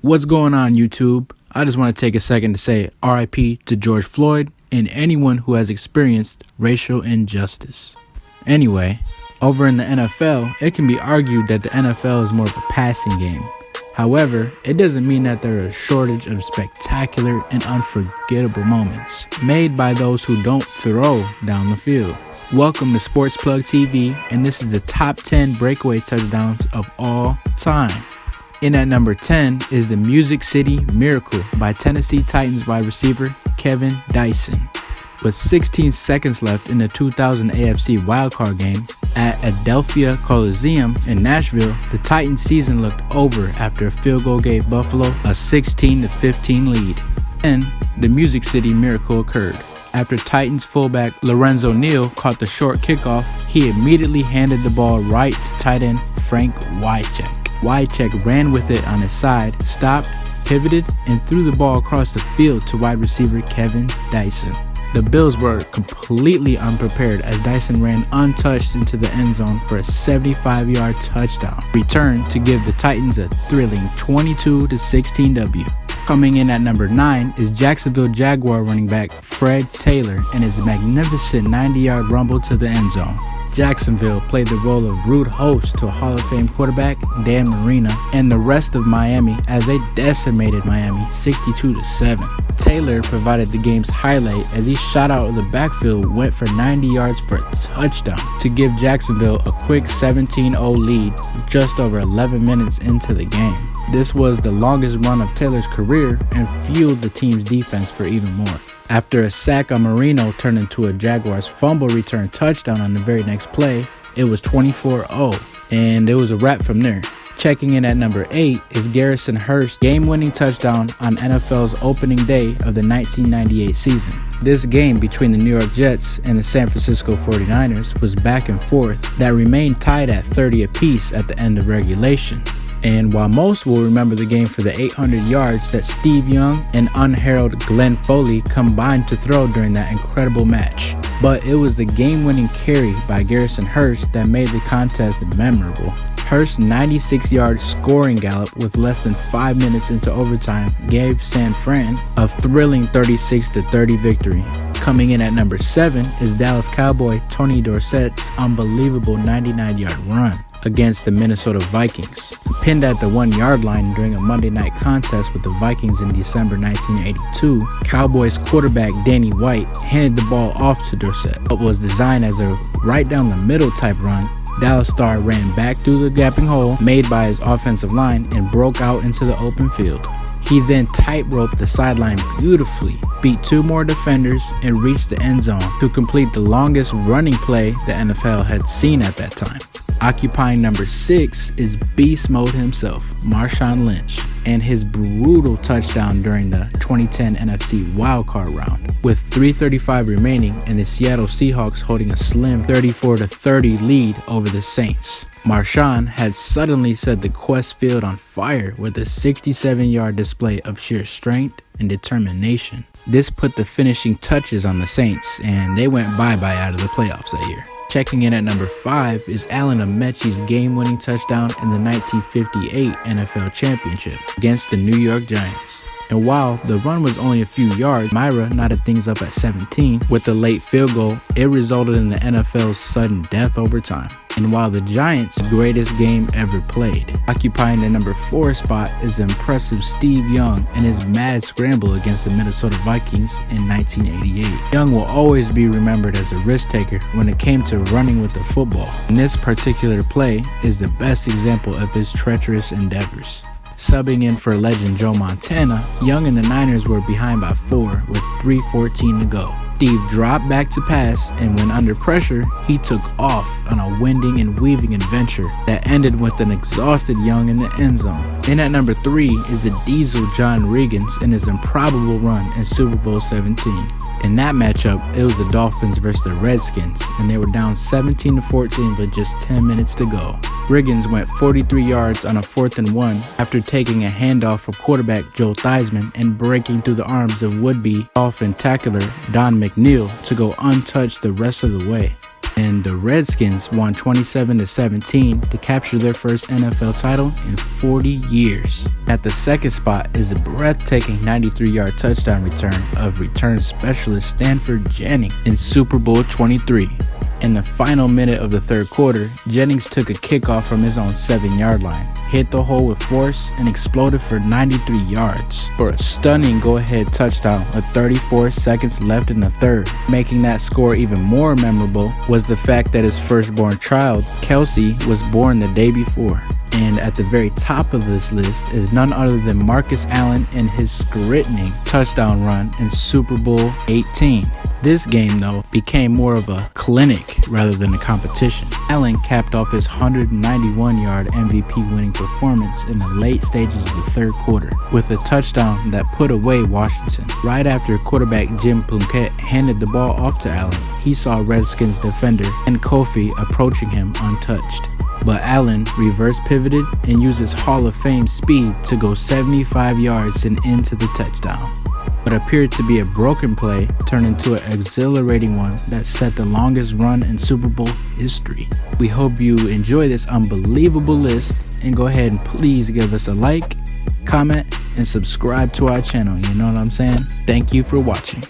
What's going on, YouTube? I just want to take a second to say RIP to George Floyd and anyone who has experienced racial injustice. Anyway, over in the NFL, it can be argued that the NFL is more of a passing game. However, it doesn't mean that there is a shortage of spectacular and unforgettable moments made by those who don't throw down the field. Welcome to Sports Plug TV, and this is the top 10 breakaway touchdowns of all time. In at number 10 is the Music City Miracle by Tennessee Titans wide receiver Kevin Dyson. With 16 seconds left in the 2000 AFC wildcard game at Adelphia Coliseum in Nashville, the Titans' season looked over after a field goal gave Buffalo a 16-15 lead. Then, the Music City Miracle occurred. After Titans fullback Lorenzo Neal caught the short kickoff, he immediately handed the ball right to tight end Frank Wycheck. Wycheck ran with it on his side, stopped, pivoted, and threw the ball across the field to wide receiver Kevin Dyson. The Bills were completely unprepared as Dyson ran untouched into the end zone for a 75-yard touchdown return to give the Titans a thrilling 22-16 W. Coming in at number 9 is Jacksonville Jaguar running back Fred Taylor and his magnificent 90-yard rumble to the end zone. Jacksonville played the role of rude host to a Hall of Fame quarterback, Dan Marino, and the rest of Miami as they decimated Miami 62-7. Taylor provided the game's highlight as he shot out of the backfield, went for 90 yards for a touchdown to give Jacksonville a quick 17-0 lead just over 11 minutes into the game. This was the longest run of Taylor's career and fueled the team's defense for even more. After a sack on Marino turned into a Jaguars fumble return touchdown on the very next play, it was 24-0, and it was a wrap from there. Checking in at number 8 is Garrison Hearst's game-winning touchdown on NFL's opening day of the 1998 season. This game between the New York Jets and the San Francisco 49ers was back and forth that remained tied at 30 apiece at the end of regulation. And while most will remember the game for the 800 yards that Steve Young and unheralded Glenn Foley combined to throw during that incredible match, but it was the game-winning carry by Garrison Hearst that made the contest memorable. Hearst's 96-yard scoring gallop with less than 5 minutes into overtime gave San Fran a thrilling 36-30 victory. Coming in at number 7 is Dallas Cowboy Tony Dorsett's unbelievable 99-yard run against the Minnesota Vikings. Pinned at the 1-yard line during a Monday night contest with the Vikings in December 1982, Cowboys quarterback Danny White handed the ball off to Dorsett. What was designed as a right down the middle type run, Dallas star ran back through the gapping hole made by his offensive line and broke out into the open field. He then tight-roped the sideline beautifully, beat 2 more defenders, and reached the end zone to complete the longest running play the NFL had seen at that time. Occupying number 6 is beast mode himself, MARSHAWN Lynch, and his brutal touchdown during the 2010 NFC wildcard round. With 3:35 remaining and the Seattle Seahawks holding a slim 34-30 lead over the Saints, MARSHAWN had suddenly set the Quest field on fire with a 67-yard display of sheer strength and determination. This put the finishing touches on the Saints, and they went bye-bye out of the playoffs that year. Checking in at number 5 is AMECHE'S game-winning touchdown in the 1958 NFL Championship against the New York Giants. And while the run was only a few yards, Myra knotted things up at 17. With the late field goal, it resulted in the NFL's sudden death overtime. And while the Giants' greatest game ever played, occupying the number 4 spot is the impressive Steve Young and his mad scramble against the Minnesota Vikings in 1988. Young will always be remembered as a risk taker when it came to running with the football, and this particular play is the best example of his treacherous endeavors. Subbing in for legend Joe Montana, Young and the Niners were behind by 4 with 3:14 to go. Steve dropped back to pass, and when under pressure, he took off on a winding and weaving adventure that ended with an exhausted Young in the end zone. In at number 3 is the Diesel John Riggins in his improbable run in Super Bowl 17. In that matchup, it was the Dolphins versus the Redskins, and they were down 17-14 with just 10 minutes to go. Riggins went 43 yards on a 4th and 1 after taking a handoff from quarterback Joe Theismann and breaking through the arms of would-be Dolphin tackler Don McNeil to go untouched the rest of the way. and the Redskins won 27-17 to capture their first NFL title in 40 years. At the second spot is a breathtaking 93-yard touchdown return of return specialist Stanford Jennings in Super Bowl 23. In the final minute of the third quarter, Jennings took a kickoff from his own 7-yard line, hit the hole with force, and exploded for 93 yards for a stunning go-ahead touchdown with 34 seconds left in the third. Making that score even more memorable was the fact that his firstborn child, Kelsey, was born the day before. And at the very top of this list is none other than Marcus Allen and his scrutiny touchdown run in Super Bowl 18. This game, though, became more of a clinic rather than a competition. Allen capped off his 191-yard MVP winning performance in the late stages of the third quarter with a touchdown that put away Washington. Right after quarterback Jim Plunkett handed the ball off to Allen, he saw Redskins defender and Kofi approaching him untouched. But Allen reverse pivoted and used his Hall of Fame speed to go 75 yards and into the touchdown. What appeared to be a broken play turned into an exhilarating one that set the longest run in Super Bowl history. We hope you enjoy this unbelievable list, and go ahead and please give us a like, comment, and subscribe to our channel. You know what I'm saying? Thank you for watching.